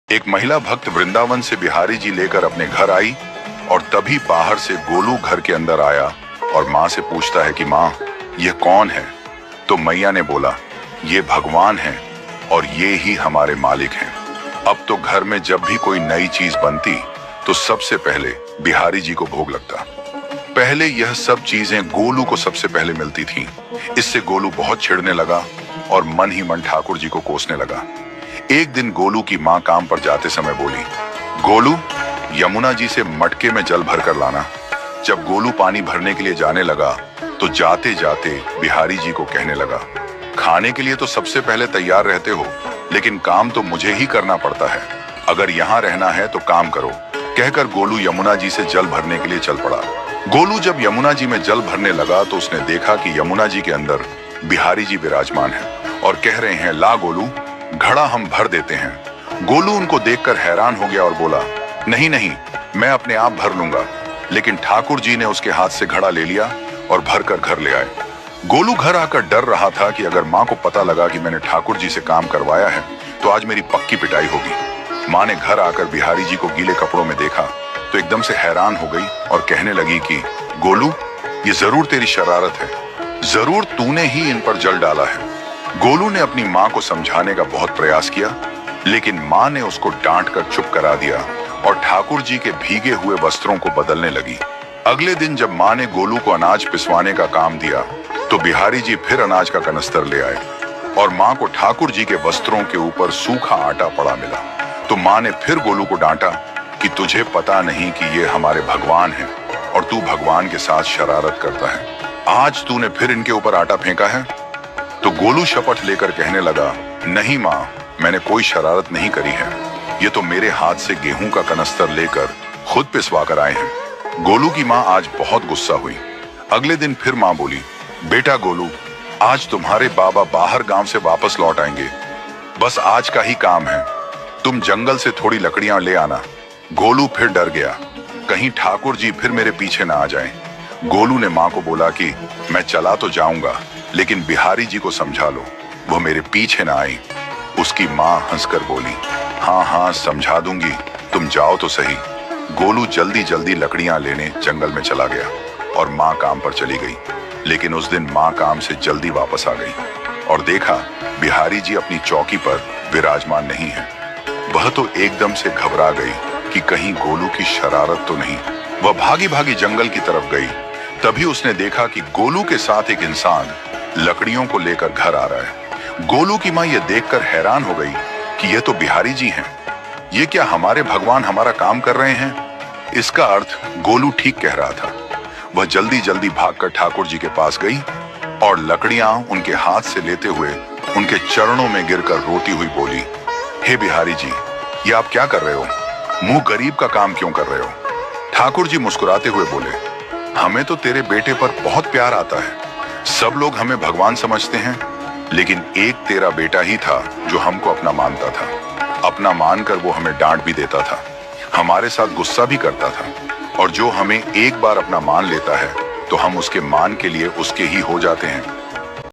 एक महिला भक्त वृंदावन से बिहारी जी लेकर अपने घर आई और तभी बाहर से गोलू घर के अंदर आया और माँ से पूछता है कि माँ, ये कौन है? तो मैया ने बोला, ये भगवान हैं और ये ही हमारे मालिक हैं। अब तो घर में जब भी कोई नई चीज बनती तो सबसे पहले बिहारी जी को भोग लगता। पहले यह सब चीजें गोलू को सबसे पहले मिलती थीं। इससे गोलू बहुत चिढ़ने लगा और मन ही मन ठाकुर जी को कोसने लगा। एक दिन गोलू की माँ काम पर जाते समय बोली, गोलू, यमुना जी से मटके में जल भर कर लाना। जब गोलू पानी भरने के लिए जाने लगा तो जाते जाते बिहारी जी को कहने लगा, खाने के लिए तो सबसे पहले तैयार रहते हो, लेकिन काम तो मुझे ही करना पड़ता है। अगर यहाँ रहना है तो काम करो। कहकर गोलू यमुना जी से जल भरने के लिए चल पड़ा। गोलू जब यमुना जी में जल भरने लगा तो उसने देखा कि यमुना जी के अंदर बिहारी जी विराजमान हैं और कह रहे हैं, ला गोलू, घड़ा हम भर देते हैं। गोलू उनको देखकर हैरान हो गया और बोला, नहीं नहीं, मैं अपने आप भर लूंगा। लेकिन ठाकुर जी ने उसके हाथ से घड़ा ले लिया और भर कर घर ले आए। गोलू घर आकर डर रहा था कि अगर माँ को पता लगा कि मैंने ठाकुर जी से काम करवाया है तो आज मेरी पक्की पिटाई होगी। माँ ने घर आकर बिहारी जी को गीले कपड़ों में देखा तो एकदम से हैरान हो गई और कहने लगी कि गोलू, ये जरूर तेरी शरारत है, जरूर तूने ही इन पर जल डाला है। गोलू ने अपनी माँ को समझाने का बहुत प्रयास किया, लेकिन माँ ने उसको डांट कर चुप करा दिया और ठाकुर जी के भीगे हुए वस्त्रों को बदलने लगी। अगले दिन जब माँ ने गोलू को अनाज पिसवाने का काम दिया तो बिहारी जी फिर अनाज का कनस्तर ले आए और माँ को ठाकुर जी के वस्त्रों के ऊपर सूखा आटा पड़ा मिला। तो माँ ने फिर गोलू को डांटा कि तुझे पता नहीं कि ये हमारे भगवान हैं और तू भगवान के साथ शरारत करता है। आज तूने फिर इनके ऊपर आटा फेंका है। तो गोलू शपथ लेकर कहने लगा, नहीं माँ, मैंने कोई शरारत नहीं करी है। ये तो मेरे हाथ से गेहूं का कनस्तर लेकर खुद पिसवा कर आए हैं। गोलू की माँ आज बहुत गुस्सा हुई। अगले दिन फिर माँ बोली, बेटा गोलू, आज तुम्हारे बाबा बाहर गांव से वापस लौट आएंगे। बस आज का ही काम है, तुम जंगल से थोड़ी लकड़ियां ले आना। गोलू फिर डर गया, कहीं ठाकुर जी फिर मेरे पीछे ना आ जाएं। गोलू ने माँ को बोला कि मैं चला तो जाऊंगा, लेकिन बिहारी जी को समझा लो, वो मेरे पीछे ना आई। उसकी माँ हंसकर बोली, हाँ हाँ समझा दूंगी, तुम जाओ तो सही। गोलू जल्दी जल्दी लकड़ियां लेने जंगल में चला गया और माँ काम पर चली गई। लेकिन उस दिन माँ काम से जल्दी वापस आ गई और देखा बिहारी जी अपनी चौकी पर विराजमान नहीं है। वह तो एकदम से घबरा गई कि कहीं गोलू की शरारत तो नहीं। वह भागी भागी जंगल की तरफ गई। तभी उसने देखा कि गोलू के साथ एक इंसान लकड़ियों को लेकर घर आ रहा है। गोलू की माँ यह देखकर हैरान हो गई कि यह तो बिहारी जी हैं। ये क्या हमारे भगवान हमारा काम कर रहे हैं? इसका अर्थ गोलू ठीक कह रहा था। वह जल्दी जल्दी भागकर ठाकुर जी के पास गई और लकड़ियां उनके हाथ से लेते हुए उनके चरणों में गिरकर रोती हुई बोली, हे बिहारी जी, ये आप क्या कर रहे हो? मुंह गरीब का काम क्यों कर रहे हो? ठाकुर जी मुस्कुराते हुए बोले, हमें तो तेरे बेटे पर बहुत प्यार आता है। सब लोग हमें भगवान समझते हैं, लेकिन एक तेरा बेटा ही था जो हमको अपना मानता था। अपना मानकर वो हमें डांट भी देता था, हमारे साथ गुस्सा भी करता था, और जो हमें एक बार अपना मान लेता है तो हम उसके मान के लिए उसके ही हो जाते हैं।